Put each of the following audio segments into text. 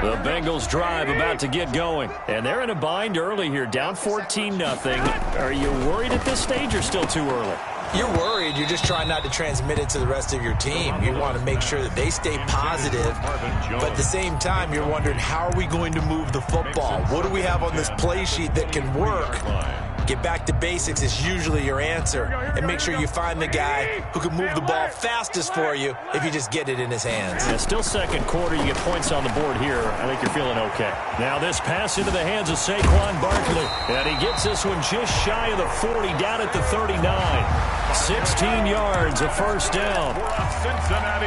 The Bengals drive about to get going. And they're in a bind early here, down 14-0. Are you worried at this stage or still too early? You're worried. You're just trying not to transmit it to the rest of your team. You want to make sure that they stay positive. But at the same time, you're wondering, how are we going to move the football? What do we have on this play sheet that can work? Get back to basics is usually your answer. And make sure you find the guy who can move the ball fastest for you if you just get it in his hands. Yeah, still second quarter. You get points on the board here. I think you're feeling okay. Now this pass into the hands of Saquon Barkley. And he gets this one just shy of the 40, down at the 39. 16 yards, a first down.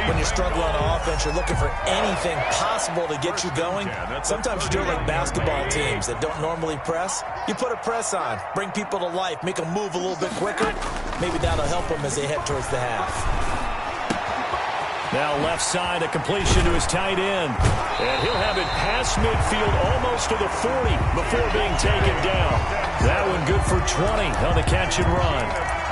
When you struggle on offense, you're looking for anything possible to get you going. Sometimes you do it like basketball teams that don't normally press. You put a press on, bring people to life, make them move a little bit quicker. Maybe that'll help them as they head towards the half. Now left side, a completion to his tight end. And he'll have it past midfield almost to the 40 before being taken down. That one good for 20 on the catch and run.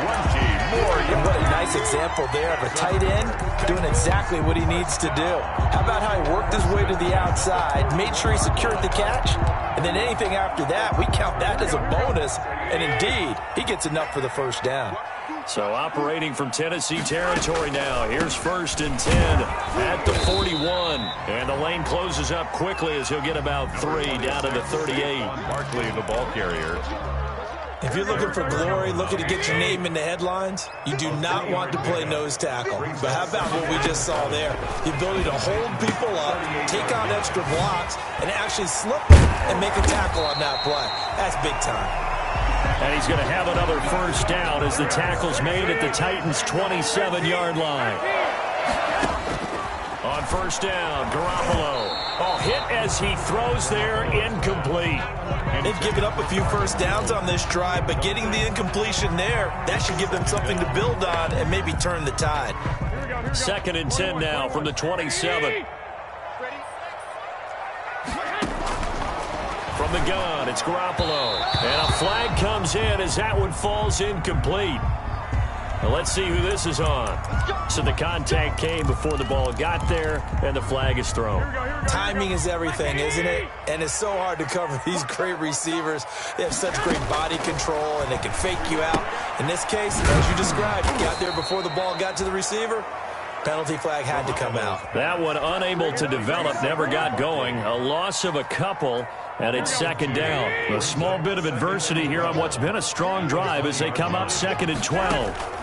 And what a nice example there of a tight end doing exactly what he needs to do. How about how he worked his way to the outside, made sure he secured the catch, and then anything after that, we count that as a bonus. And indeed, he gets enough for the first down. So operating from Tennessee territory now. Here's 1st and 10 at the 41. And the lane closes up quickly as he'll get about 3 down to the 38. Barkley, the ball carrier. If you're looking for glory, looking to get your name in the headlines, you do not want to play nose tackle. But how about what we just saw there? The ability to hold people up, take on extra blocks, and actually slip them and make a tackle on that play. That's big time. And he's going to have another first down as the tackle's made at the Titans' 27-yard line. On first down, Garoppolo. Oh, hit as he throws there, incomplete. They've given up a few first downs on this drive, but getting the incompletion there, that should give them something to build on and maybe turn the tide. 2nd and 10 now from the 27. From the gun, it's Garoppolo. And a flag comes in as that one falls incomplete. Now let's see who this is on. So the contact came before the ball got there, and the flag is thrown. Timing is everything, isn't it? And it's so hard to cover these great receivers. They have such great body control, and they can fake you out. In this case, as you described, you got there before the ball got to the receiver. Penalty flag had to come out. That one unable to develop, never got going. A loss of a couple, and it's 2nd down. A small bit of adversity here on what's been a strong drive as they come up 2nd and 12.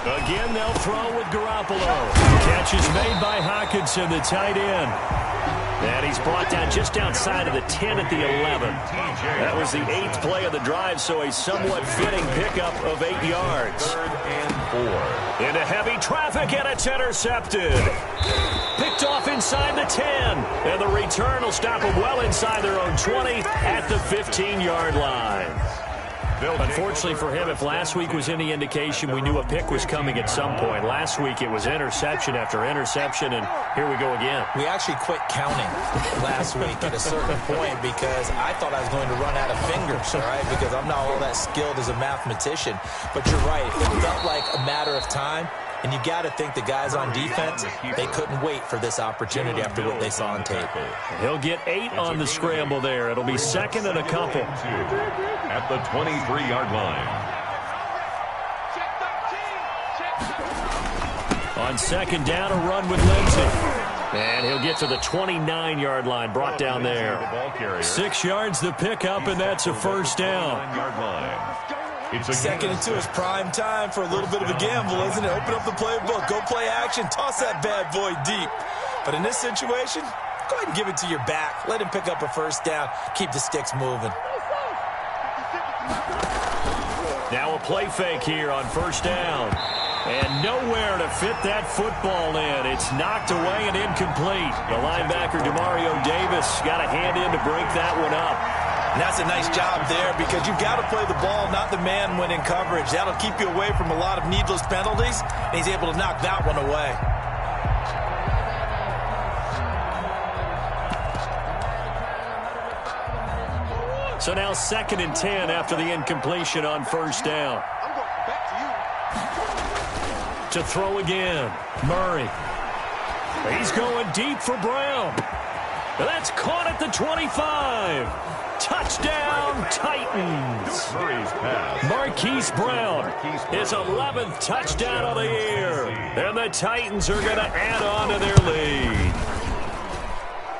Again, they'll throw with Garoppolo. Catch is made by Hockenson, the tight end. And he's brought down just outside of the 10 at the 11. That was the 8th play of the drive, so a somewhat fitting pickup of 8 yards. 3rd and 4. Into heavy traffic, and it's intercepted. Picked off inside the 10. And the return will stop them well inside their own 20 at the 15-yard line. Unfortunately for him, if last week was any indication, we knew a pick was coming at some point. Last week it was interception after interception, and here we go again. We actually quit counting last week at a certain point because I thought I was going to run out of fingers, all right, because I'm not all that skilled as a mathematician. But you're right. It felt like a matter of time. And you got to think the guys on defense, they couldn't wait for this opportunity after what they saw on tape. He'll get 8 on the scramble there. It'll be 2nd and a couple. At the 23-yard line. On 2nd down, a run with Lindsey. And he'll get to the 29-yard line, brought down there. 6 yards the pickup, and that's a first down. 9-yard line. It's 2nd and 2 is prime time for a little bit of a gamble, isn't it? Open up the playbook, go play action, toss that bad boy deep. But in this situation, go ahead and give it to your back. Let him pick up a first down. Keep the sticks moving. Now a play fake here on first down. And nowhere to fit that football in. It's knocked away and incomplete. The linebacker, Demario Davis, got a hand in to break that one up. And that's a nice job there because you've got to play the ball, not the man when in coverage. That'll keep you away from a lot of needless penalties, and he's able to knock that one away. So now 2nd and 10 after the incompletion on first down. To throw again, Murray. He's going deep for Brown. That's caught at the 25. Touchdown, Titans. Murray's pass. Marquise Brown, his 11th touchdown of the year. And the Titans are going to add on to their lead.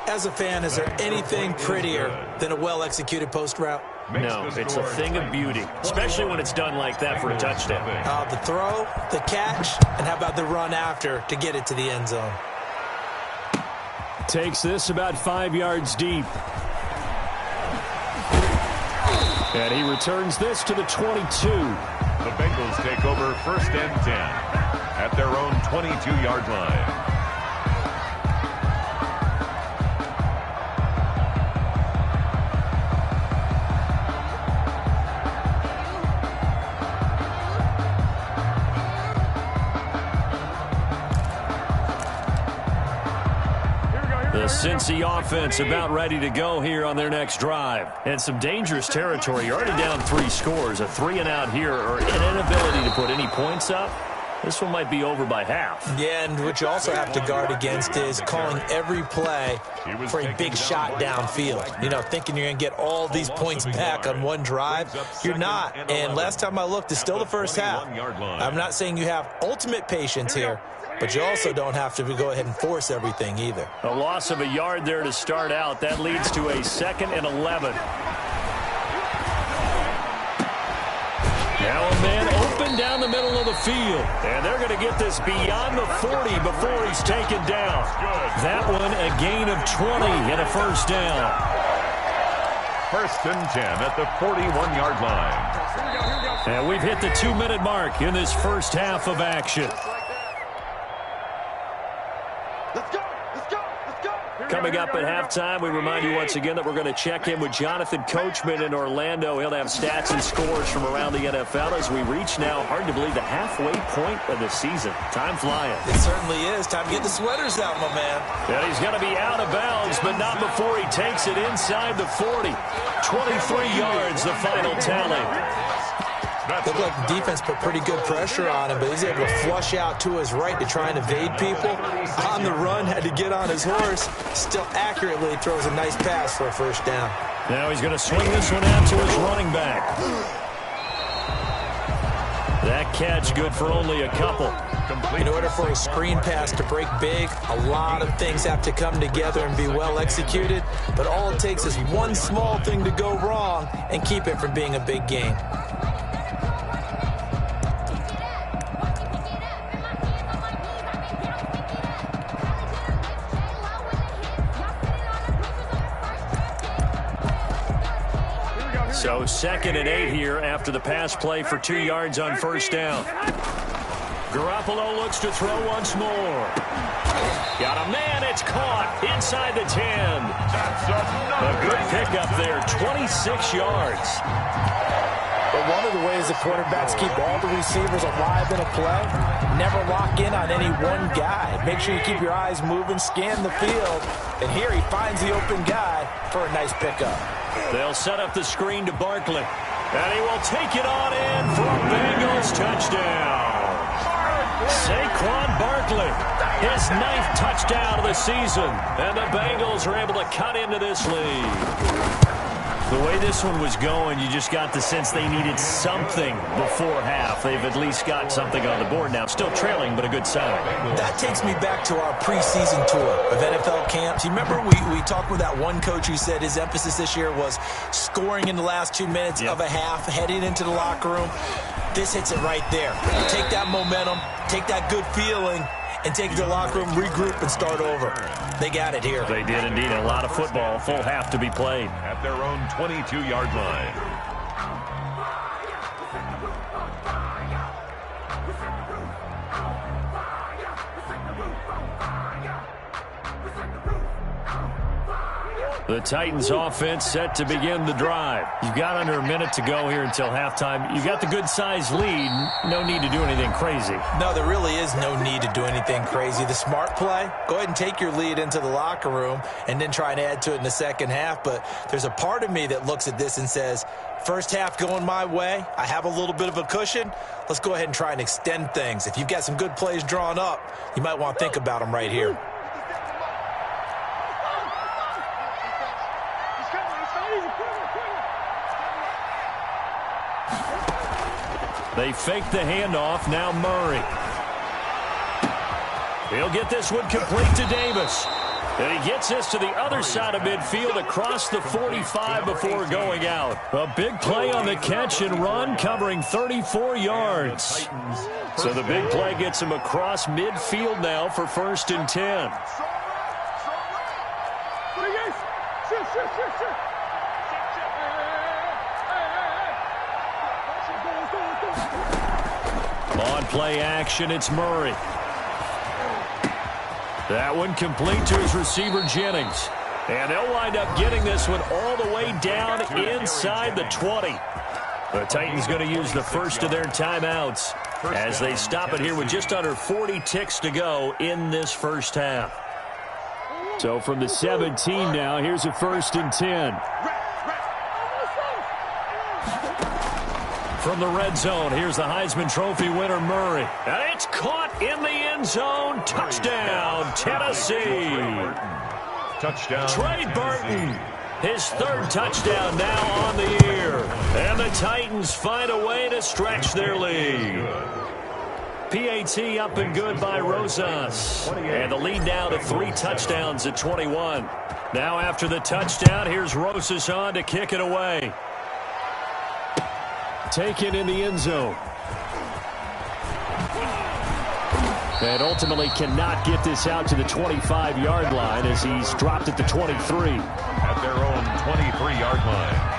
As a fan, is there anything prettier than a well-executed post route? No, it's a thing of beauty, especially when it's done like that for a touchdown. The throw, the catch, and how about the run after to get it to the end zone? Takes this about 5 yards deep. And he returns this to the 22. The Bengals take over 1st and 10 at their own 22-yard line. The Cincy offense about ready to go here on their next drive. And some dangerous territory. You're already down 3 scores. A 3-and-out here or an inability to put any points up. This one might be over by half. Yeah, and what you also have to guard against is calling every play for a big shot downfield. You know, thinking you're going to get all these points back on one drive. You're not. And last time I looked, it's still the first half. I'm not saying you have ultimate patience here, but you also don't have to go ahead and force everything either. A loss of a yard there to start out. That leads to a 2nd and 11. Now a man open down the middle of the field. And they're going to get this beyond the 40 before he's taken down. That one a gain of 20 and a 1st down. 1st and 10 at the 41-yard line. And we've hit the 2-minute mark in this first half of action. Coming up at halftime, we remind you once again that we're going to check in with Jonathan Coachman in Orlando. He'll have stats and scores from around the NFL as we reach now, hard to believe, the halfway point of the season. Time flying. It certainly is. Time to get the sweaters out, my man. And he's going to be out of bounds, but not before he takes it inside the 40. 23 yards, the final tally. Looked like the defense put pretty good pressure on him, but he's able to flush out to his right to try and evade people. On the run, had to get on his horse. Still accurately throws a nice pass for a 1st down. Now he's going to swing this one out to his running back. That catch good for only a couple. In order for a screen pass to break big, a lot of things have to come together and be well executed. But all it takes is one small thing to go wrong and keep it from being a big gain. So 2nd and 8 here after the pass play for 2 yards on 1st down. Garoppolo looks to throw once more. Got a man, it's caught inside the 10. A good pickup there, 26 yards. But one of the ways the quarterbacks keep all the receivers alive in a play, never lock in on any one guy. Make sure you keep your eyes moving, scan the field, and here he finds the open guy for a nice pickup. They'll set up the screen to Barkley, and he will take it on in for a Bengals touchdown. Saquon Barkley, his 9th touchdown of the season, and the Bengals are able to cut into this lead. The way this one was going, you just got the sense they needed something before half. They've at least got something on the board now. Still trailing, but a good sign. That takes me back to our preseason tour of NFL camps. You remember we talked with that one coach who said his emphasis this year was scoring in the last 2 minutes of a half, heading into the locker room. This hits it right there. Take that momentum, take that good feeling, and take it to the locker room, regroup, and start over. They got it here. They did indeed. A lot of football, full half to be played. At their own 22-yard line. The Titans offense set to begin the drive. You've got under a minute to go here until halftime. You've got the good-sized lead. No need to do anything crazy. No, there really is no need to do anything crazy. The smart play, go ahead and take your lead into the locker room and then try and add to it in the second half. But there's a part of me that looks at this and says, first half going my way, I have a little bit of a cushion. Let's go ahead and try and extend things. If you've got some good plays drawn up, you might want to think about them right here. They fake the handoff. Now Murray. He'll get this one complete to Davis. And he gets this to the other side of midfield across the 45 before going out. A big play on the catch and run, covering 34 yards. So the big play gets him across midfield now for 1st and 10. On play action, it's Murray. That one complete to his receiver, Jennings. And they'll wind up getting this one all the way down inside the 20. The Titans going to use the first of their timeouts as they stop it here with just under 40 ticks to go in this first half. So from the 17 now, here's a 1st and 10. From the red zone, here's the Heisman Trophy winner, Murray. And it's caught in the end zone. Touchdown, Tennessee. Touchdown. Trey Burton, his 3rd touchdown now on the year. And the Titans find a way to stretch their lead. PAT up and good by Rosas. And the lead now to 3 touchdowns at 21. Now after the touchdown, here's Rosas on to kick it away. Taken in the end zone. And ultimately cannot get this out to the 25-yard line as he's dropped at the 23. At their own 23-yard line.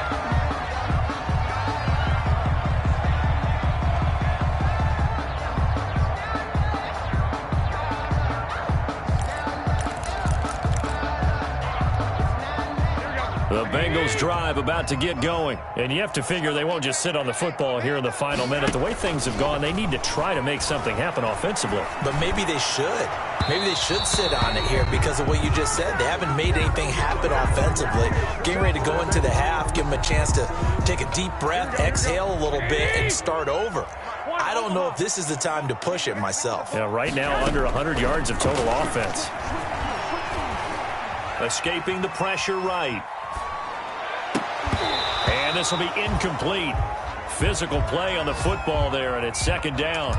The Bengals drive about to get going. And you have to figure they won't just sit on the football here in the final minute. The way things have gone, they need to try to make something happen offensively. But maybe they should. Maybe they should sit on it here because of what you just said. They haven't made anything happen offensively. Getting ready to go into the half, give them a chance to take a deep breath, exhale a little bit, and start over. I don't know if this is the time to push it myself. Yeah, right now under 100 yards of total offense. Escaping the pressure right. And this will be incomplete. Physical play on the football there, and it's 2nd down.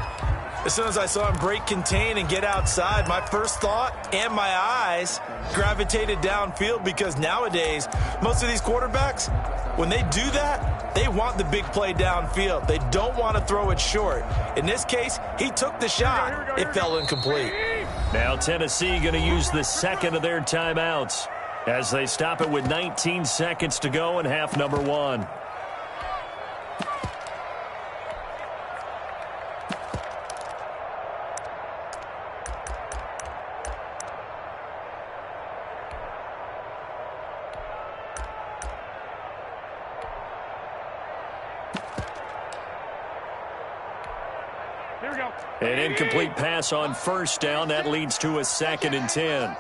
As soon as I saw him break contain and get outside, my first thought and my eyes gravitated downfield because nowadays, most of these quarterbacks, when they do that, they want the big play downfield. They don't want to throw it short. In this case, he took the shot. It fell incomplete. Now Tennessee going to use the 2nd of their timeouts as they stop it with 19 seconds to go in half number 1. An incomplete pass on 1st down. That leads to a 2nd and 10.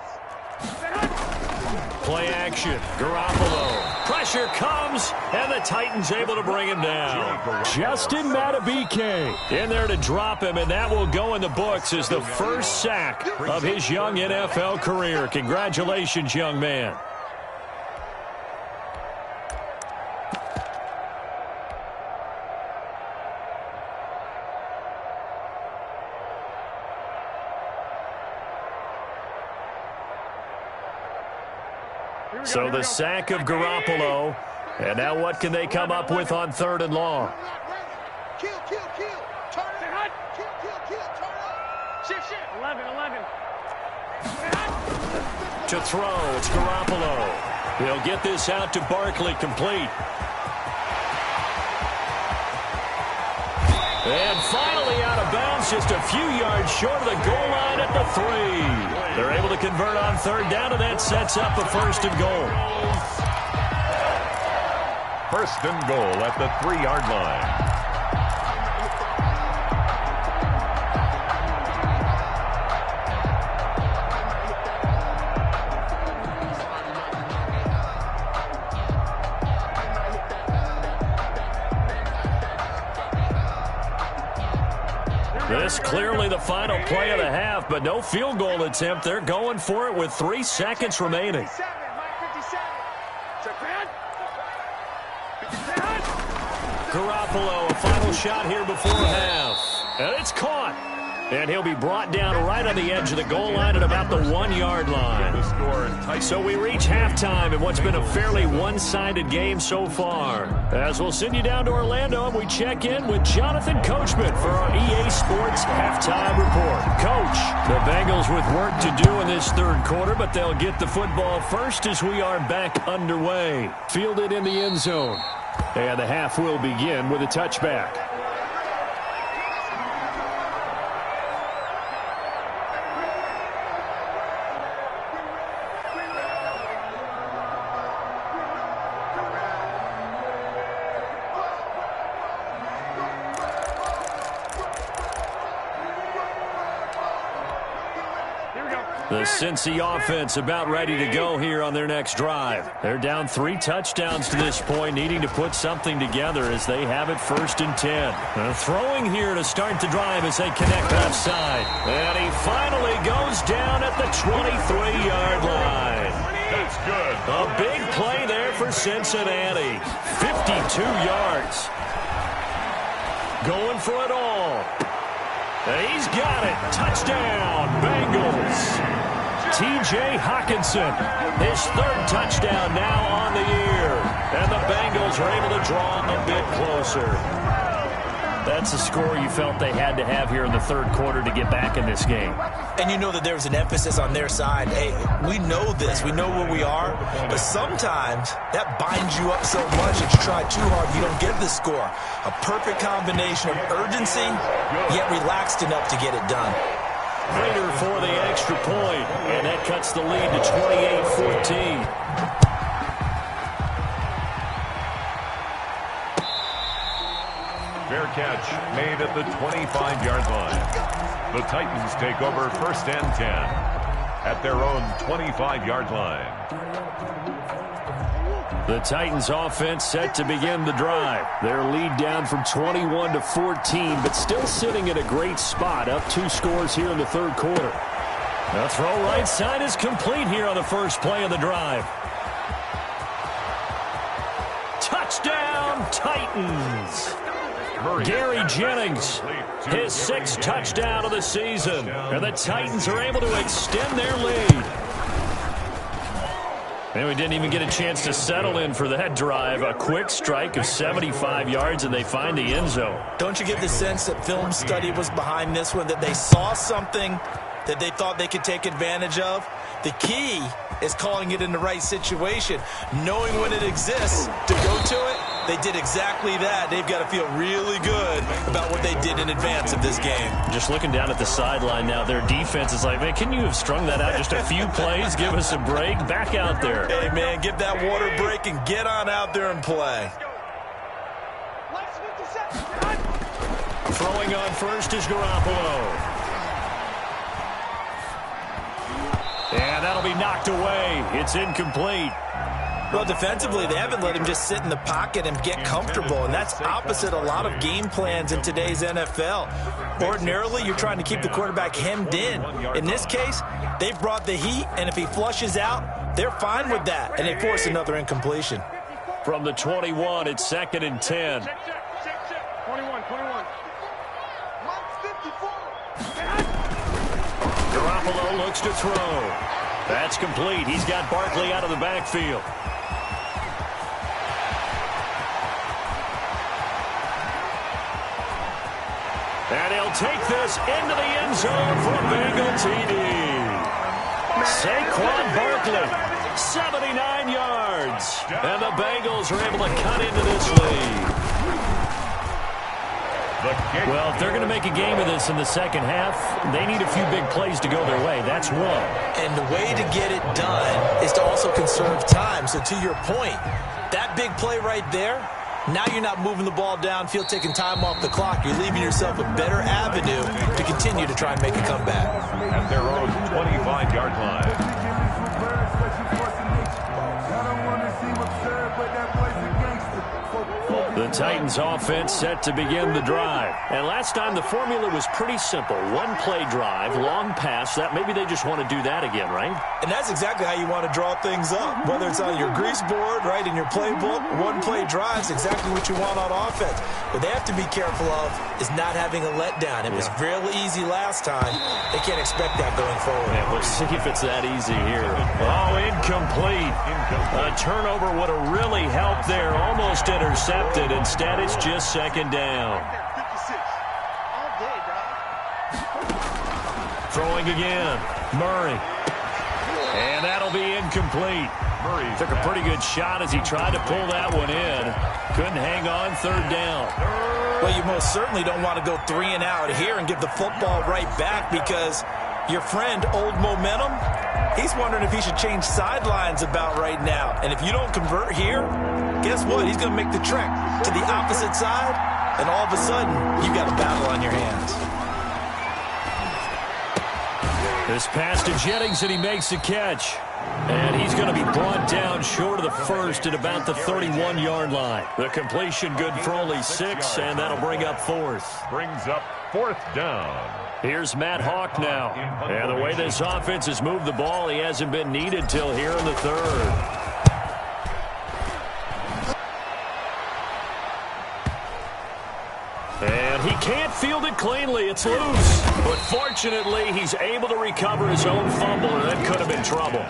Play action. Garoppolo. Pressure comes, and the Titans able to bring him down. Justin Madubuike in there to drop him, and that will go in the books as the first sack of his young NFL career. Congratulations, young man. So the sack of Garoppolo. And now what can they come up with on 3rd and long? Kill. Turn it. Kill. Turn it. Shift. 11. To throw, it's Garoppolo. He'll get this out to Barkley, complete. And finally out of bounds, just a few yards short of the goal line at the 3. They're able to convert on 3rd down, and that sets up a 1st and goal. 1st and goal at the 3-yard line. This clearly the final play of the half, but no field goal attempt. They're going for it with 3 seconds remaining. Garoppolo, a final shot here before half. And it's caught. And he'll be brought down right on the edge of the goal line at about the 1-yard line. So we reach halftime in what's been a fairly one-sided game so far. As we'll send you down to Orlando, and we check in with Jonathan Coachman for our EA Sports Halftime Report. Coach, the Bengals with work to do in this third quarter, but they'll get the football first as we are back underway. Fielded in the end zone. And the half will begin with a touchback. The Cincy offense about ready to go here on their next drive. They're down 3 touchdowns to this point, needing to put something together as they have it 1st and 10. Throwing here to start the drive as they connect left side. And he finally goes down at the 23-yard line. That's good. A big play there for Cincinnati. 52 yards. Going for it all. And he's got it. Touchdown, Bengals. T.J. Hockenson, his 3rd touchdown now on the year. And the Bengals are able to draw a bit closer. That's a score you felt they had to have here in the third quarter to get back in this game. And you know that there was an emphasis on their side. Hey, we know this. We know where we are. But sometimes that binds you up so much that you try too hard, you don't get the score. A perfect combination of urgency, yet relaxed enough to get it done. Later for the extra point, and that cuts the lead to 28-14. Fair catch made at the 25-yard line. The Titans take over 1st and 10 at their own 25-yard line. The Titans offense set to begin the drive. Their lead down from 21 to 14, but still sitting at a great spot, up 2 scores here in the third quarter. The throw right side is complete here on the first play of the drive. Touchdown, Titans! Gary Jennings, his 6th touchdown of the season. And the Titans are able to extend their lead. And we didn't even get a chance to settle in for that drive. A quick strike of 75 yards, and they find the end zone. Don't you get the sense that film study was behind this one, that they saw something that they thought they could take advantage of? The key is calling it in the right situation, knowing when it exists to go to it. They did exactly that. They've got to feel really good about what they did in advance of this game. Just looking down at the sideline now, their defense is like, man, can you have strung that out just a few plays? Give us a break. Back out there. Hey, man, give that water break and get on out there and play. Throwing on first is Garoppolo. And that'll be knocked away. It's incomplete. Well, defensively, they haven't let him just sit in the pocket and get comfortable, and that's opposite a lot of game plans in today's NFL. Ordinarily, you're trying to keep the quarterback hemmed in. In this case, they've brought the heat, and if he flushes out, they're fine with that, and they force another incompletion. From the 21, it's 2nd and 10. 21. Garoppolo looks to throw. That's complete. He's got Barkley out of the backfield. And he'll take this into the end zone for a Bengal TD. Saquon Barkley, 79 yards. And the Bengals are able to cut into this lead. Well, if they're going to make a game of this in the second half, they need a few big plays to go their way. That's one. And the way to get it done is to also conserve time. So to your point, that big play right there, now you're not moving the ball downfield, taking time off the clock. You're leaving yourself a better avenue to continue to try and make a comeback. At their own 25-yard line. The Titans offense set to begin the drive. And last time the formula was pretty simple. One play drive, long pass. That maybe they just want to do that again, right? And that's exactly how you want to draw things up. Whether it's on your grease board, right, in your playbook, one play drive is exactly what you want on offense. What they have to be careful of is not having a letdown. It was real easy last time. They can't expect that going forward. Yeah, we'll see if it's that easy here. Oh, incomplete. A turnover would have really helped there. Almost intercepted. Instead, it's just second down. Throwing again. Murray. And that'll be incomplete. Murray took a pretty good shot as he tried to pull that one in. Couldn't hang on, third down. Well, you most certainly don't want to go 3 and out here and give the football right back because your friend, Old Momentum, he's wondering if he should change sidelines about right now. And if you don't convert here, guess what? He's going to make the trek to the opposite side, and all of a sudden, you've got a battle on your hands. This pass to Jennings, and he makes the catch. And he's going to be brought down short of the first at about the 31-yard line. The completion good for only 6, and that'll bring up fourth. Brings up fourth down. Here's Matt Hawk now. And the way this offense has moved the ball, he hasn't been needed till here in the third. And he can't field it cleanly. It's loose. But fortunately, he's able to recover his own fumble, and that could have been trouble.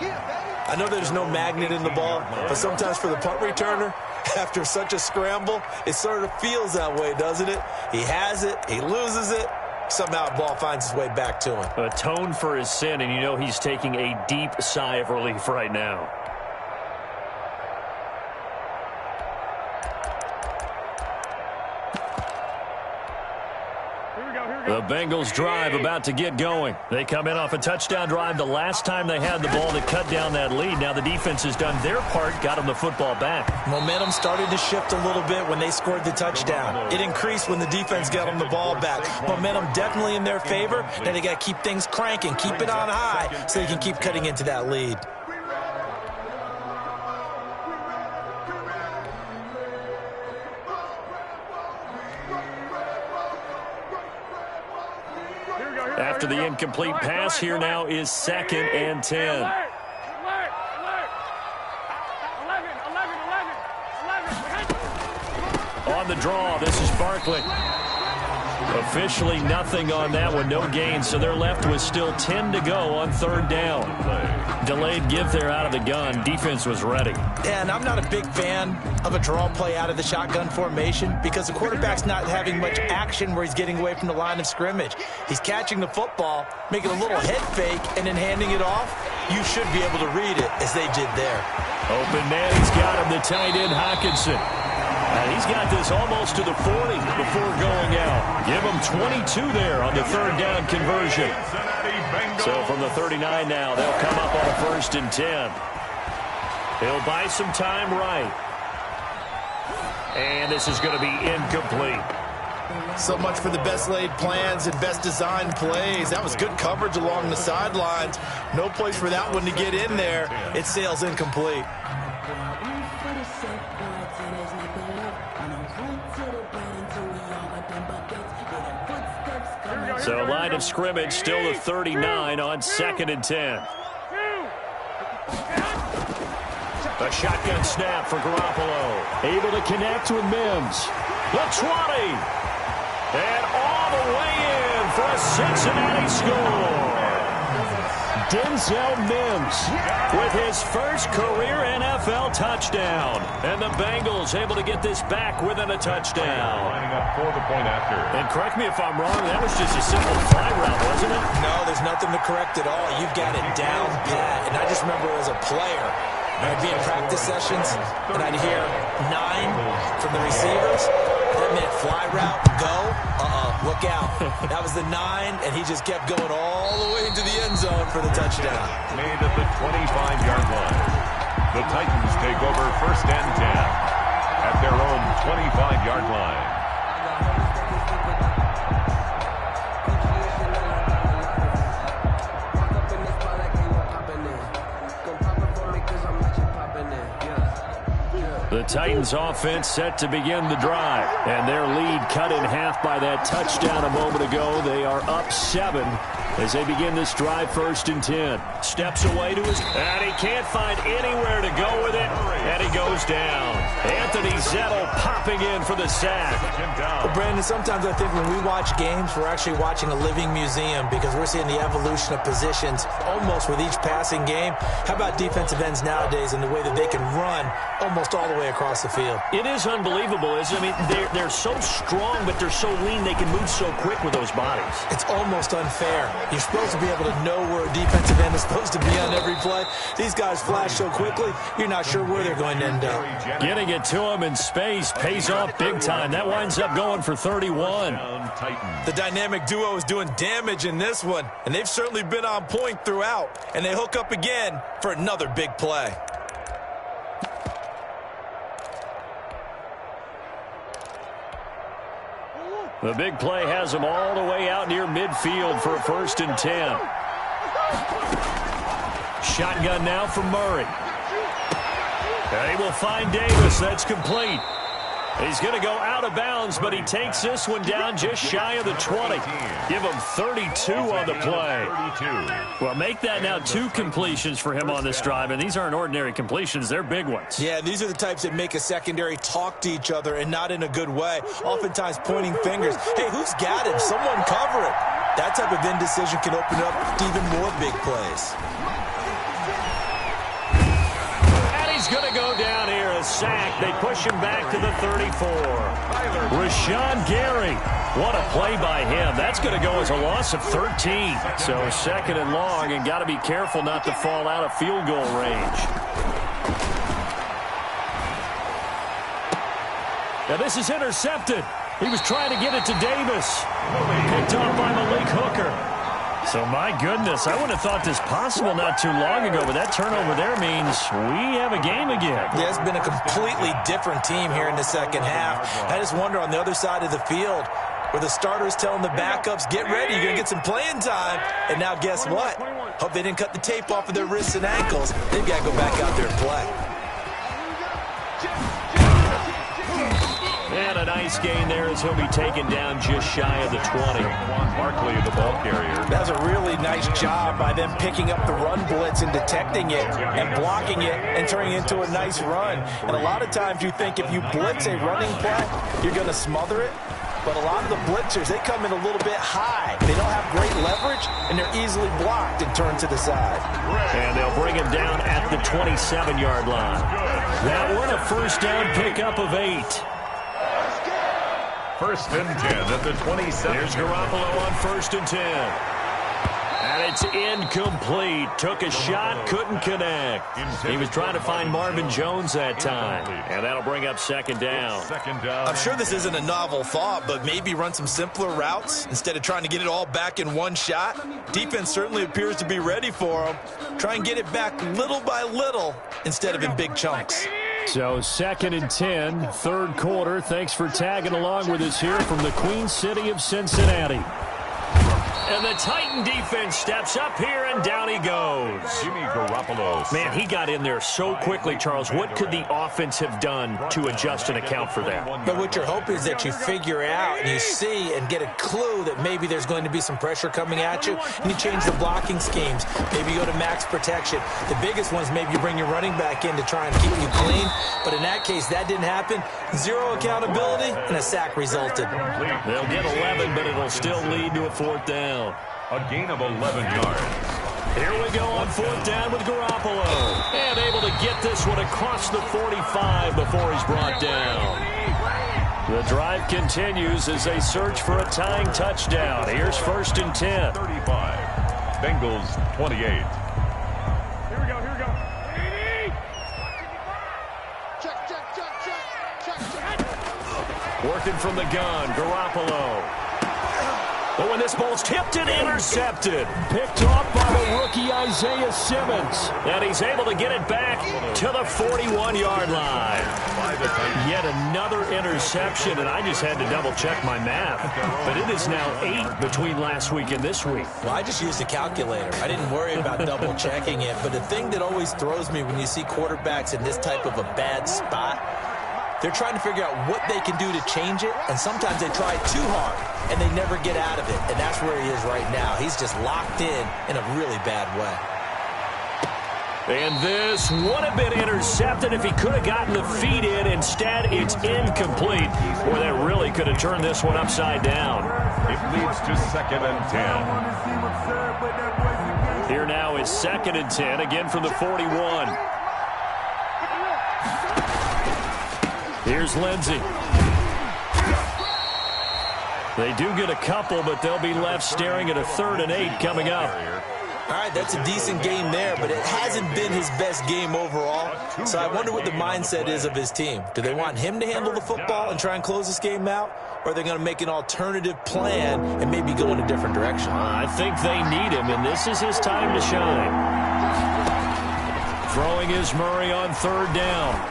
I know there's no magnet in the ball, but sometimes for the punt returner, after such a scramble, it sort of feels that way, doesn't it? He has it, he loses it, somehow the ball finds its way back to him. Atone for his sin, and you know he's taking a deep sigh of relief right now. The Bengals drive about to get going. They come in off a touchdown drive the last time they had the ball to cut down that lead. Now the defense has done their part, got them the football back. Momentum started to shift a little bit when they scored the touchdown. It increased when the defense got them the ball back. Momentum definitely in their favor. Now they got to keep things cranking, keep it on high so they can keep cutting into that lead. After the incomplete pass, here now is 2nd and 10. On the draw, this is Barkley. Officially nothing on that one, no gain, so they're left with still 10 to go on third down. Delayed give there out of the gun. Defense was ready. And I'm not a big fan of a draw play out of the shotgun formation because the quarterback's not having much action where he's getting away from the line of scrimmage. He's catching the football, making a little head fake, and then handing it off. You should be able to read it as they did there. Open man, he's got him, the tight end Hockenson. And he's got this almost to the 40 before going out. Give him 22 there on the third down conversion. So from the 39 now, they'll come up on a 1st and 10. He'll buy some time right. And this is going to be incomplete. So much for the best laid plans and best designed plays. That was good coverage along the sidelines. No place for that one to get in there. It sails incomplete. So line of scrimmage still the 39 on 2nd and 10. A shotgun snap for Garoppolo. Able to connect with Mims. The 20. And all the way in for a Cincinnati score. Denzel Mims with his first career NFL touchdown. And the Bengals able to get this back within a touchdown. Lining up for the point after. And correct me if I'm wrong, that was just a simple fly route, wasn't it? No, there's nothing to correct at all. You've got it down pat. And I just remember as a player, I'd be in practice sessions, and I'd hear 9 from the receivers. That meant fly route, go, look out. That was the 9, and he just kept going all the way into the end zone for the touchdown. Made at the 25-yard line. The Titans take over 1st and 10 at their own 25-yard line. The Titans offense set to begin the drive. And their lead cut in half by that touchdown a moment ago. They are up 7 as they begin this drive, 1st and 10. Steps away to his... And he can't find anywhere to go with it. And he goes down. Anthony Zettel popping in for the sack. Well, Brandon, sometimes I think when we watch games, we're actually watching a living museum because we're seeing the evolution of positions almost with each passing game. How about defensive ends nowadays and the way that they can run almost all the way across the field? It is unbelievable, isn't it? I mean, they're so strong, but they're so lean, they can move so quick with those bodies. It's almost unfair. You're supposed to be able to know where a defensive end is supposed to be on every play. These guys flash so quickly, you're not sure where they're going to end up. Getting it to him in space pays off big time. That winds up going for 31. The dynamic duo is doing damage in this one, and they've certainly been on point throughout. And they hook up again for another big play. The big play has him all the way out near midfield for a 1st and 10. Shotgun now for Murray. They will find Davis. That's complete. He's going to go out of bounds, but he takes this one down just shy of the 20. Give him 32 on the play. Well, make that now 2 completions for him on this drive, and these aren't ordinary completions. They're big ones. Yeah, these are the types that make a secondary talk to each other and not in a good way, oftentimes pointing fingers. Hey, who's got him? Someone cover it. That type of indecision can open up to even more big plays. He's going to go down here, a sack. They push him back to the 34. Rashawn Gary. What a play by him. That's going to go as a loss of 13. So 2nd and long, and got to be careful not to fall out of field goal range. Now this is intercepted. He was trying to get it to Davis. Picked off by Malik Hooker. So, my goodness, I wouldn't have thought this possible not too long ago, but that turnover there means we have a game again. Yeah, it's been a completely different team here in the second half. I just wonder on the other side of the field where the starters telling the backups, get ready, you're going to get some playing time. And now guess what? Hope they didn't cut the tape off of their wrists and ankles. They've got to go back out there and play. And a nice gain there as he'll be taken down just shy of the 20. Barkley, the ball carrier. That was a really nice job by them picking up the run blitz and detecting it and blocking it and turning it into a nice run. And a lot of times you think if you blitz a running play, you're going to smother it. But a lot of the blitzers, they come in a little bit high. They don't have great leverage, and they're easily blocked and turned to the side. And they'll bring him down at the 27-yard line. That one a 1st down pickup of 8. 1st and 10 at the 27. Here's Garoppolo on 1st and 10. And it's incomplete. Took a shot, couldn't connect. He was trying to find Marvin Jones that time. And that'll bring up 2nd down. I'm sure this isn't a novel thought, but maybe run some simpler routes instead of trying to get it all back in one shot. Defense certainly appears to be ready for them. Try and get it back little by little instead of in big chunks. So 2nd and 10, 3rd quarter. Thanks for tagging along with us here from the Queen City of Cincinnati. And the Titan defense steps up here, and down he goes. Jimmy Garoppolo. Man, he got in there so quickly, Charles. What could the offense have done to adjust and account for that? But what you're hoping is that you figure out and you see and get a clue that maybe there's going to be some pressure coming at you, and you change the blocking schemes. Maybe you go to max protection. The biggest ones, maybe you bring your running back in to try and keep you clean. But in that case, that didn't happen. 0 accountability, and a sack resulted. They'll get 11, but it'll still lead to a 4th down. A gain of 11 yards. Here we go on 4th down with Garoppolo. And able to get this one across the 45 before he's brought down. The drive continues as they search for a tying touchdown. Here's 1st and 10. 35. Bengals 28. Here we go. Check. Working from the gun, Garoppolo. But when this ball's tipped and intercepted, picked off by the rookie Isaiah Simmons. And he's able to get it back to the 41-yard line. Yet another interception, and I just had to double-check my math. But it is now 8 between last week and this week. Well, I just used a calculator. I didn't worry about double-checking it. But the thing that always throws me when you see quarterbacks in this type of a bad spot They're trying to figure out what they can do to change it, and sometimes they try too hard, and they never get out of it, and that's where he is right now. He's just locked in a really bad way. And this would have been intercepted if he could have gotten the feet in. Instead, it's incomplete. Boy, that really could have turned this one upside down. It leads to 2nd and 10. Here now is 2nd and 10, again from the 41. Here's Lindsey. They do get a couple, but they'll be left staring at a 3rd and 8 coming up. All right, that's a decent game there, but it hasn't been his best game overall. So I wonder what the mindset is of his team. Do they want him to handle the football and try and close this game out? Or are they going to make an alternative plan and maybe go in a different direction? I think they need him, and this is his time to shine. Throwing is Murray on 3rd down.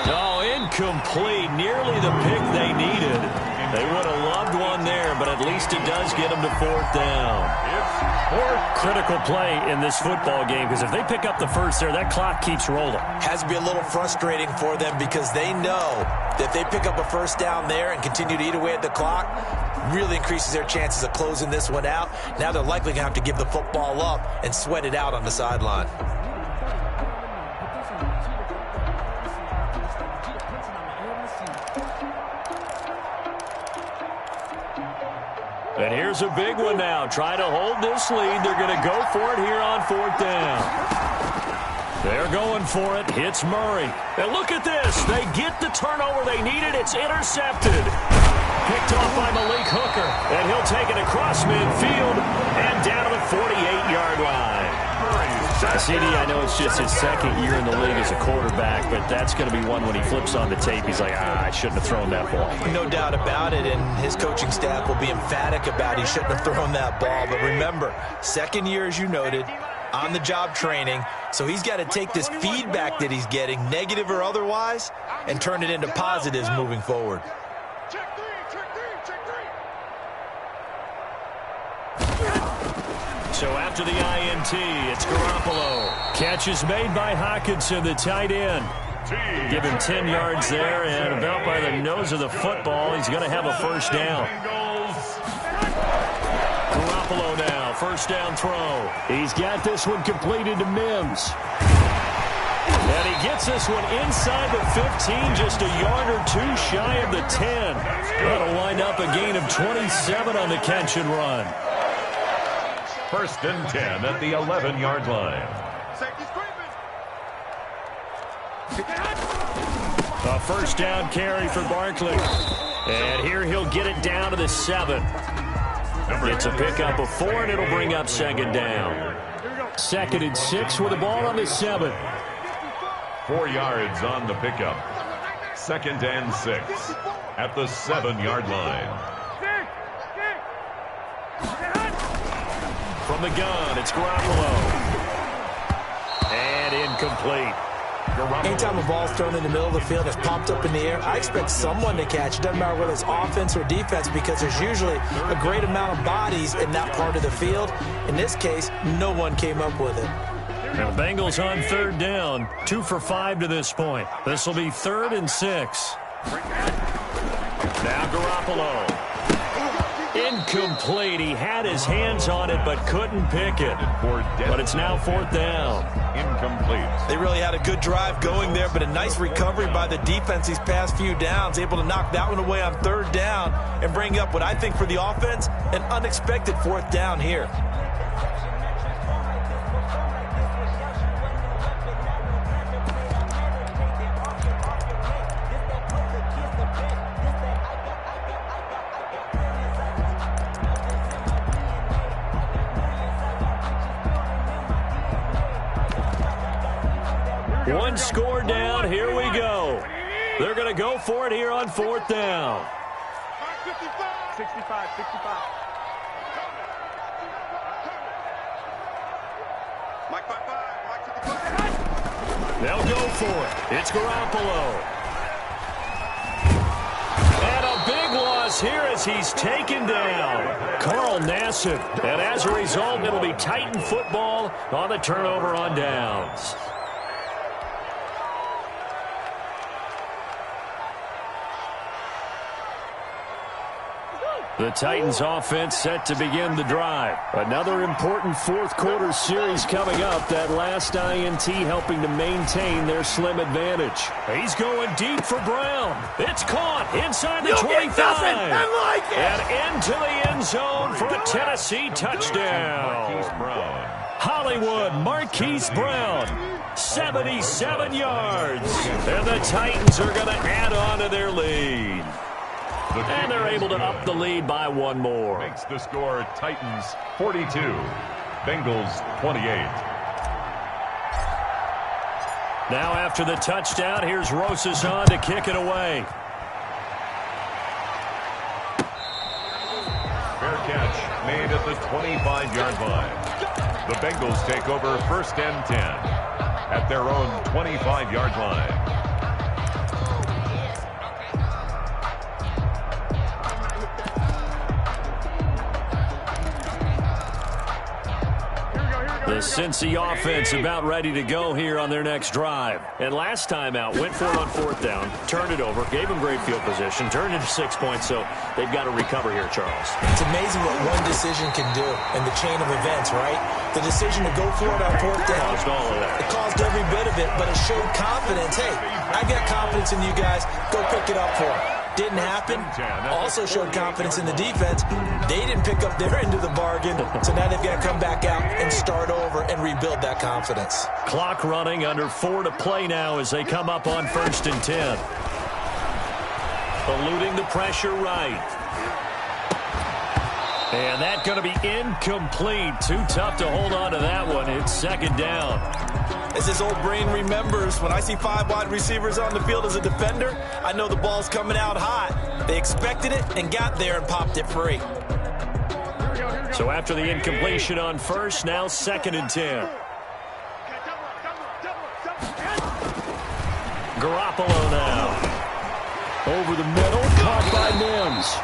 Oh, incomplete. Nearly the pick they needed. They would have loved one there, but at least it does get them to 4th down. Critical play in this football game, because if they pick up the first there, that clock keeps rolling. Has to be a little frustrating for them because they know that if they pick up a 1st down there and continue to eat away at the clock, really increases their chances of closing this one out. Now they're likely going to have to give the football up and sweat it out on the sideline. And here's a big one now. Trying to hold this lead. They're going to go for it here on 4th down. They're going for it. Hits Murray. And look at this. They get the turnover they needed. It's intercepted. Picked off by Malik Hooker. And he'll take it across midfield and down to the 48-yard line. CD, I know it's just his 2nd year in the league as a quarterback, but that's going to be one when he flips on the tape. He's like, I shouldn't have thrown that ball. No doubt about it, and his coaching staff will be emphatic about he shouldn't have thrown that ball. But remember, 2nd year, as you noted, on-the-job training, so he's got to take this feedback that he's getting, negative or otherwise, and turn it into positives moving forward. So after the INT, it's Garoppolo. Catch is made by Hockenson, the tight end. Give him 10 yards there, and about by the nose of the football, he's going to have a 1st down. Garoppolo now, 1st down throw. He's got this one completed to Mims. And he gets this one inside the 15, just a yard or 2 shy of the 10. That'll wind up a gain of 27 on the catch and run. 1st and 10 at the 11-yard line. A 1st down carry for Barkley. And here he'll get it down to the 7. It's a pickup of 4, and it'll bring up 2nd down. 2nd and 6 with the ball on the 7. 4 yards on the pickup. 2nd and 6 at the 7-yard line. From the gun, it's Garoppolo. And incomplete. Anytime a ball's thrown in the middle of the field, it's popped up in the air, I expect someone to catch. It doesn't matter whether it's offense or defense, because there's usually a great amount of bodies in that part of the field. In this case, no one came up with it. Now the Bengals on 3rd down, 2 for 5 to this point. This will be 3rd and 6. Now Garoppolo. Incomplete. He had his hands on it but couldn't pick it. But it's now 4th down. Incomplete. They really had a good drive going there, but a nice recovery by the defense these past few downs, able to knock that one away on 3rd down and bring up what I think for the offense, an unexpected 4th down here. One score down. Here we go. They're going to go for it here on 4th down. 65. They'll go for it. It's Garoppolo. And a big loss here as he's taken down. Carl Nassib. And as a result, it'll be Titan football on the turnover on downs. The Titans offense set to begin the drive. Another important fourth quarter series coming up. That last INT helping to maintain their slim advantage. He's going deep for Brown. It's caught inside the 25. And into the end zone for a Tennessee touchdown. Hollywood Marquise Brown, 77 yards. And the Titans are going to add on to their lead. And they're able to up the lead by one more. Makes the score Titans 42, Bengals 28. Now after the touchdown, here's Rosas on to kick it away. Fair catch made at the 25-yard line. The Bengals take over first and 10 at their own 25-yard line. The Cincy offense about ready to go here on their next drive. And last time out, went for it on fourth down, turned it over, gave them great field position, turned it to 6 points, so they've got to recover here, Charles. It's amazing what one decision can do in the chain of events, right? The decision to go for it on fourth down. Caused all of that. It caused every bit of it, but it showed confidence. Hey, I got confidence in you guys. Go pick it up for them. Didn't happen. Also showed confidence in the defense. They didn't pick up their end of the bargain, so now they've got to come back out and start over and rebuild that confidence. Clock running, under 4 to play now as they come up on first and 10. Eluding the pressure right. And that's going to be incomplete. Too tough to hold on to that one. It's second down. As his old brain remembers, when I see 5 wide receivers on the field as a defender, I know the ball's coming out hot. They expected it and got there and popped it free. So after the incompletion on first, now second and 10. Garoppolo now. Over the middle, caught by Mims.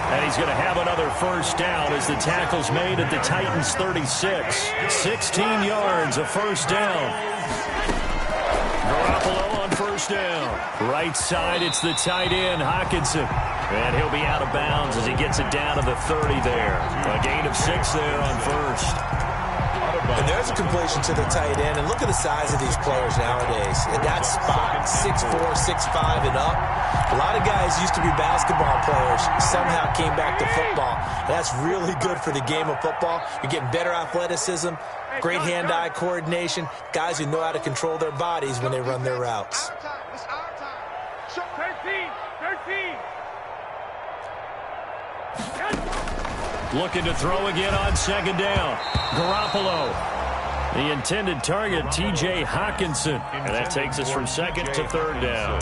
And he's going to have another first down as the tackle's made at the Titans' 36. 16 yards, a first down. Garoppolo on first down. Right side, it's the tight end, Hockenson. And he'll be out of bounds as he gets it down to the 30 there. A gain of 6 there on first. And there's a completion to the tight end. And look at the size of these players nowadays. At that spot, 6'4", 6'5", and up. A lot of guys used to be basketball players, somehow came back to football. That's really good for the game of football. You're getting better athleticism, great hand-eye coordination, guys who know how to control their bodies when they run their routes. 13. Looking to throw again on second down. Garoppolo. The intended target, T.J. Hockenson. And that takes us from second to third down.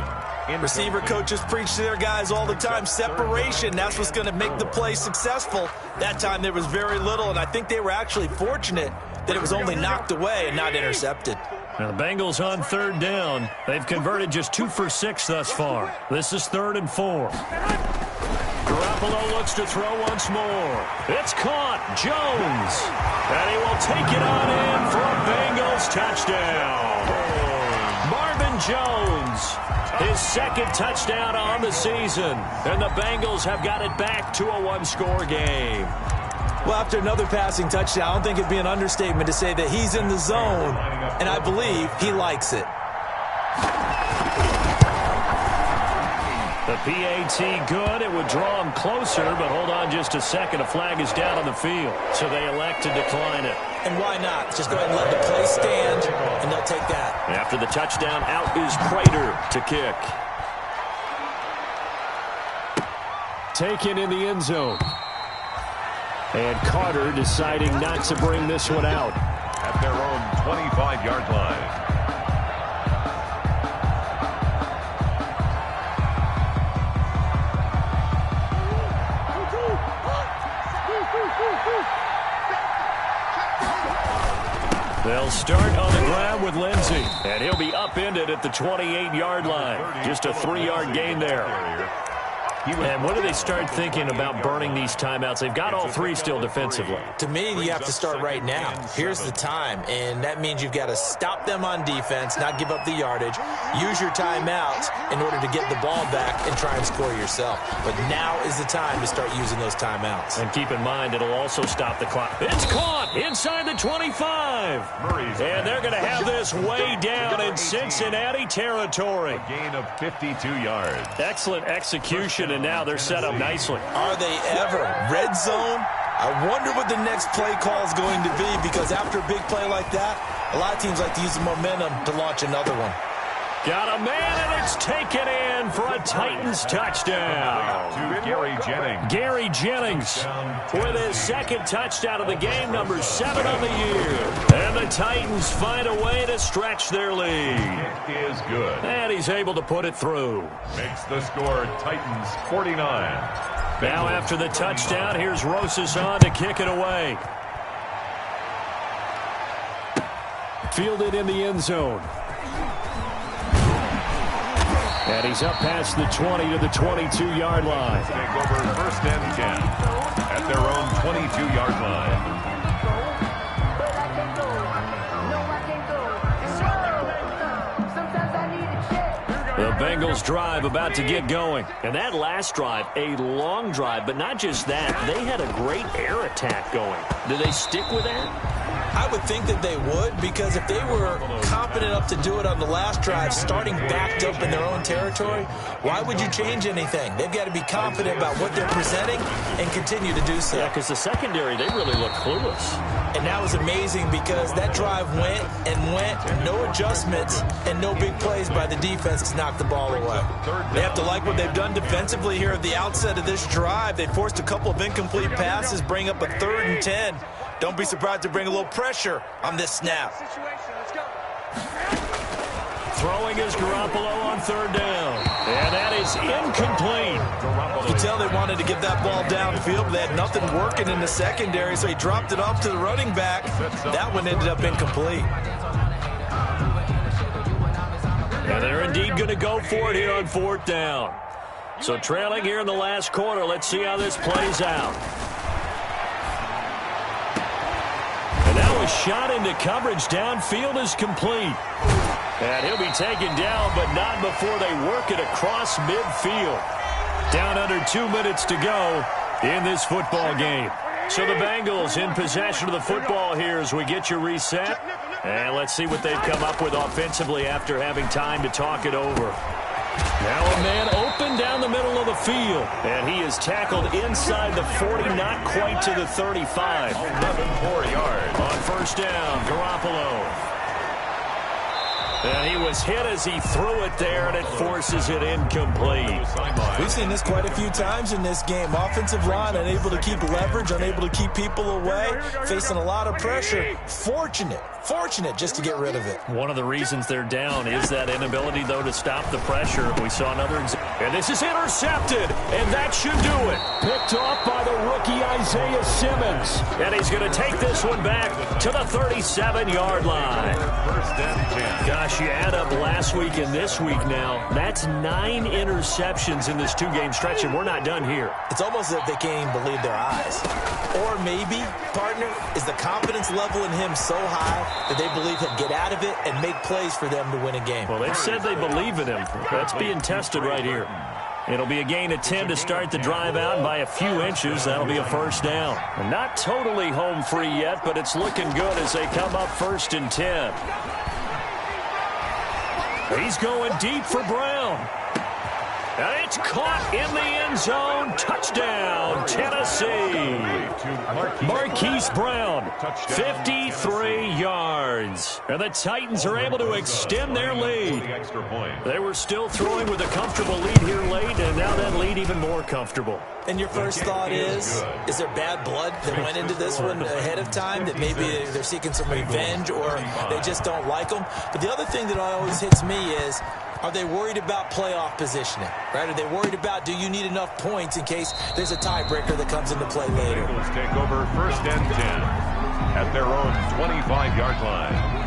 Receiver coaches preach to their guys all the time. Separation, that's what's going to make the play successful. That time there was very little, and I think they were actually fortunate that it was only knocked away and not intercepted. Now the Bengals on third down. They've converted just 2 for 6 thus far. This is 3rd and 4. Garoppolo looks to throw once more. It's caught. Jones. And he will take it on in for a Bengals touchdown. Marvin Jones. His second touchdown on the season. And the Bengals have got it back to a one-score game. Well, after another passing touchdown, I don't think it'd be an understatement to say that he's in the zone, and I believe he likes it. The PAT good. It would draw him closer, but hold on just a second. A flag is down on the field, so they elect to decline it. And why not? Just go ahead and let the play stand, and they'll take that. After the touchdown, out is Prater to kick. Taken in the end zone. And Carter deciding not to bring this one out. At their own 25-yard line. They'll start on the ground with Lindsey. And he'll be upended at the 28-yard line. Just a 3-yard gain there. And when do they start thinking about burning these timeouts? They've got all three still defensively. To me, you have to start right now. Here's the time, and that means you've got to stop them on defense, not give up the yardage, use your timeouts in order to get the ball back and try and score yourself. But now is the time to start using those timeouts. And keep in mind, it'll also stop the clock. It's caught inside the 25. And they're going to have this way down in Cincinnati territory. A gain of 52 yards. Excellent execution, and now they're set up nicely. Are they ever? Red zone? I wonder what the next play call is going to be, because after a big play like that, a lot of teams like to use the momentum to launch another one. Got a man, and it's taken in for a Titans touchdown. To Gary Jennings. Gary Jennings with his second touchdown of the game, number 7 on the year. And the Titans find a way to stretch their lead. It is good. And he's able to put it through. Makes the score Titans 49. Now after the touchdown, here's Rosas on to kick it away. Fielded in the end zone. And he's up past the 20 to the 22-yard line. Take over first and 10 at their own 22-yard line. The Bengals drive about to get going. And that last drive, a long drive, but not just that. They had a great air attack going. Do they stick with that? I would think that they would, because if they were confident enough to do it on the last drive, starting backed up in their own territory, why would you change anything? They've got to be confident about what they're presenting and continue to do so. Yeah, because the secondary, they really look clueless. And that was amazing, because that drive went and went, no adjustments and no big plays by the defense to knock the ball away. They have to like what they've done defensively here at the outset of this drive. They forced a couple of incomplete passes, bring up a 3rd and 10. Don't be surprised to bring a little pressure on this snap. Throwing is Garoppolo on 3rd down. And that is incomplete. You can tell they wanted to get that ball downfield, but they had nothing working in the secondary, so he dropped it off to the running back. That one ended up incomplete. And they're indeed going to go for it here on 4th down. So trailing here in the last quarter, let's see how this plays out. And now a shot into coverage downfield is complete. And he'll be taken down, but not before they work it across midfield. Down under 2 minutes to go in this football game. So the Bengals in possession of the football here as we get you reset. And let's see what they've come up with offensively after having time to talk it over. Now a man open down the middle of the field. And he is tackled inside the 40, not quite to the 35. 11 yards. On 1st down, Garoppolo. And he was hit as he threw it there, and it forces it incomplete. We've seen this quite a few times in this game. Offensive line unable to keep leverage, unable to keep people away, facing a lot of pressure. Fortunate just to get rid of it. One of the reasons they're down is that inability, though, to stop the pressure. We saw another example. And this is intercepted, and that should do it. Picked off by the rookie Isaiah Simmons. And he's going to take this one back to the 37-yard line. First and 10. Gosh, you add up last week and this week now. That's 9 interceptions in this 2-game stretch, and we're not done here. It's almost as if they can't even believe their eyes. Or maybe, partner, is the confidence level in him so high that they believe he'll get out of it and make plays for them to win a game. Well, they've said they believe in him. That's being tested right here. It'll be a gain of 10 to start the drive out, and by a few inches, that'll be a 1st down. And not totally home free yet, but it's looking good as they come up 1st and 10. He's going deep for Brown. And it's caught in the end zone. Touchdown, Tennessee. Marquise Brown, 53 yards. And the Titans are able to extend their lead. They were still throwing with a comfortable lead here late, and now that lead even more comfortable. And your first thought is there bad blood that went into this one ahead of time, that maybe they're seeking some revenge or they just don't like them? But the other thing that always hits me is, are they worried about playoff positioning? Right? Are they worried about, do you need enough points in case there's a tiebreaker that comes into play later? Eagles take over 1st and 10 at their own 25-yard line.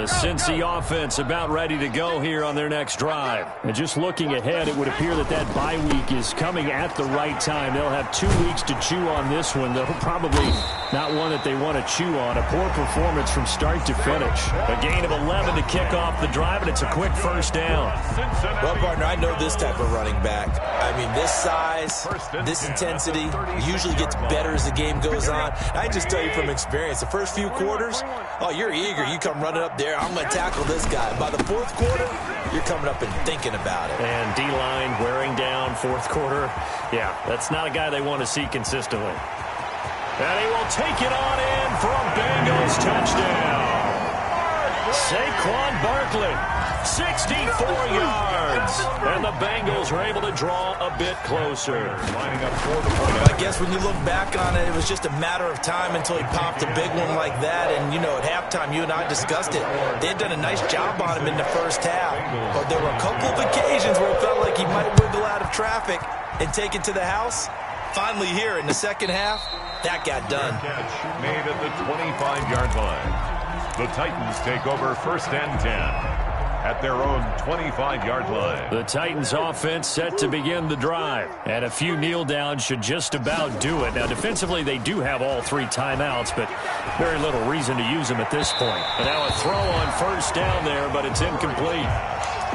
The Cincy offense about ready to go here on their next drive. And just looking ahead, it would appear that bye week is coming at the right time. They'll have 2 weeks to chew on this one, though probably not one that they want to chew on. A poor performance from start to finish. A gain of 11 to kick off the drive, and it's a quick first down. Well, partner, I know this type of running back. I mean, this size, this intensity usually gets better as the game goes on. I just tell you from experience, the first few quarters, oh, you're eager. You come running up there, I'm going to tackle this guy. By the fourth quarter, you're coming up and thinking about it. And D-line wearing down fourth quarter. Yeah, that's not a guy they want to see consistently. And he will take it on in for a Bengals touchdown. Saquon Barkley, 64 yards. And the Bengals are able to draw a bit closer. Lining up for the point. I guess when you look back on it, it was just a matter of time until he popped a big one like that. And, you know, at halftime, you and I discussed it. They had done a nice job on him in the first half. But there were a couple of occasions where it felt like he might wiggle out of traffic and take it to the house. Finally here in the second half, that got done. Catch made at the 25-yard line. The Titans take over first and 10 at their own 25-yard line. The Titans offense set to begin the drive. And a few kneel downs should just about do it. Now, defensively, they do have all 3 timeouts, but very little reason to use them at this point. And now a throw on first down there, but it's incomplete.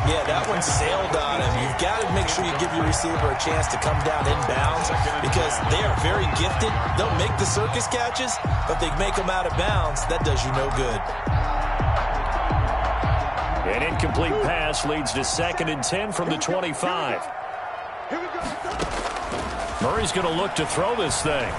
Yeah, that one sailed on him. You've got to make sure you give your receiver a chance to come down inbounds because they are very gifted. They'll make the circus catches, but they make them out of bounds. That does you no good. An incomplete pass leads to 2nd and 10 from the 25. Murray's going to look to throw this thing.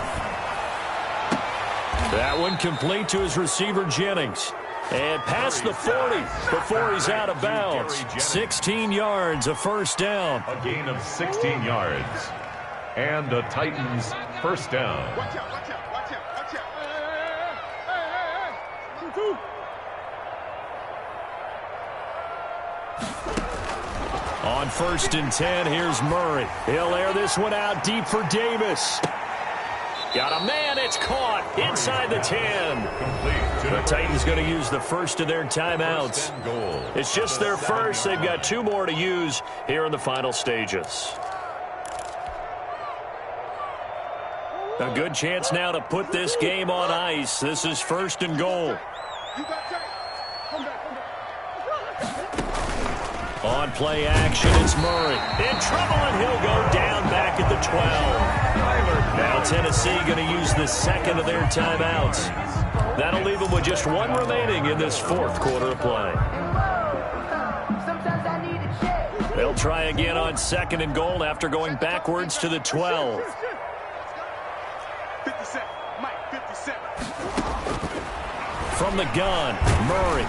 That one complete to his receiver, Jennings. And past the 40 before he's out of bounds. 16 yards, a first down. A gain of 16 yards. And the Titans first down. Watch out, watch out, watch out, watch out. Hey. On 1st and 10, here's Murray. He'll air this one out deep for Davis. Got a man, it's caught inside the 10. The Titans going to use the first of their timeouts. It's just their first. They've got 2 more to use here in the final stages. A good chance now to put this game on ice. This is 1st and goal. On play action, it's Murray. In trouble, and he'll go down back at the 12. Now Tennessee going to use the 2nd of their timeouts. That'll leave them with just 1 remaining in this 4th quarter of play. They'll try again on 2nd and goal after going backwards to the 12. 57, Mike, 57. From the gun, Murray.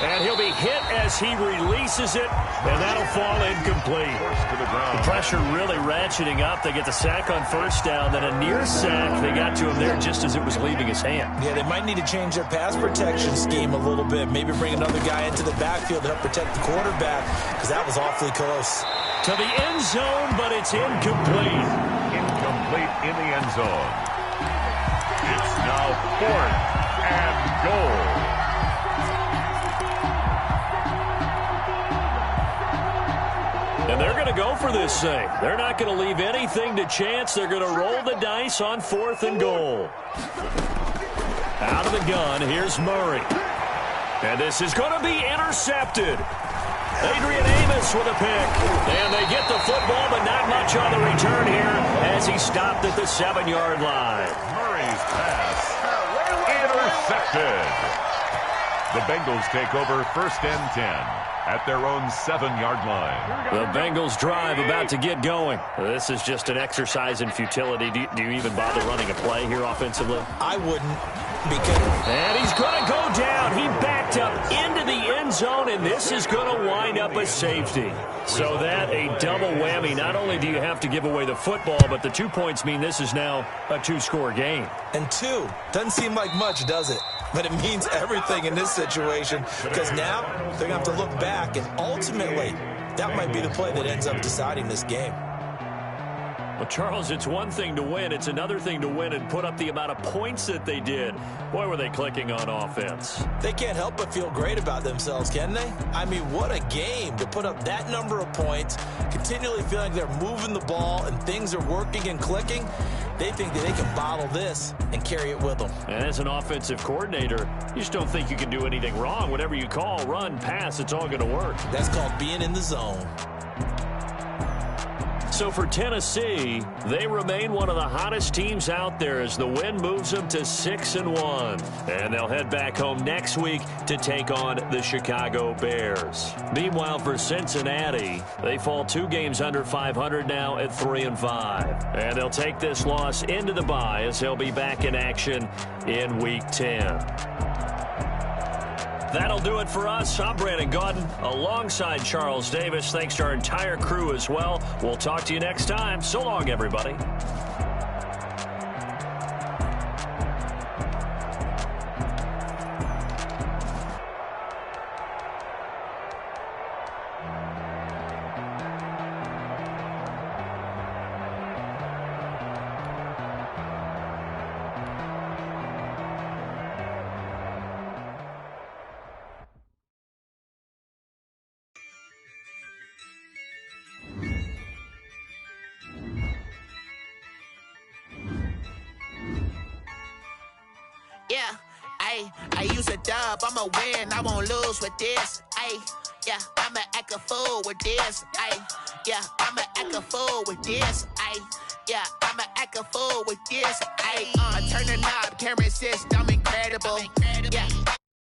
And he'll be hit as he releases it, and that'll fall incomplete. The pressure really ratcheting up. They get the sack on first down, then a near sack. They got to him there just as it was leaving his hand. Yeah, they might need to change their pass protection scheme a little bit. Maybe bring another guy into the backfield to help protect the quarterback, because that was awfully close. To the end zone, but it's incomplete. Incomplete in the end zone. It's now 4th and goal. And they're going to go for this thing. They're not going to leave anything to chance. They're going to roll the dice on 4th and goal. Out of the gun, here's Murray. And this is going to be intercepted. Adrian Amos with a pick. And they get the football, but not much on the return here as he stopped at the 7-yard line. Murray's pass intercepted. The Bengals take over 1st and 10. At their own 7-yard line. The Bengals drive about to get going. This is just an exercise in futility. Do you even bother running a play here offensively? I wouldn't. Because and he's going to go down. He backed up into the end zone, and this is going to wind up a safety. So that a double whammy. Not only do you have to give away the football, but the 2 points mean this is now a 2-score game. And 2 doesn't seem like much, does it? But it means everything in this situation because now they're going to have to look back, and ultimately that might be the play that ends up deciding this game. Well, Charles, it's one thing to win. It's another thing to win and put up the amount of points that they did. Boy, were they clicking on offense. They can't help but feel great about themselves, can they? I mean, what a game to put up that number of points, continually feeling like they're moving the ball and things are working and clicking. They think that they can bottle this and carry it with them. And as an offensive coordinator, you just don't think you can do anything wrong. Whatever you call, run, pass, it's all going to work. That's called being in the zone. So for Tennessee, they remain one of the hottest teams out there as the win moves them to 6-1. And they'll head back home next week to take on the Chicago Bears. Meanwhile, for Cincinnati, they fall 2 games under 500 now at 3-5. And they'll take this loss into the bye as they'll be back in action in Week 10. That'll do it for us. I'm Brandon Gaudin alongside Charles Davis. Thanks to our entire crew as well. We'll talk to you next time. So long, everybody. Yeah, I use a dub, I'ma win, I won't lose with this. Yeah, I'ma act a fool with this. Yeah, I'ma act a fool with this. Yeah, I'ma act a fool with this. I turn the knob, can't resist, I'm incredible. Yeah.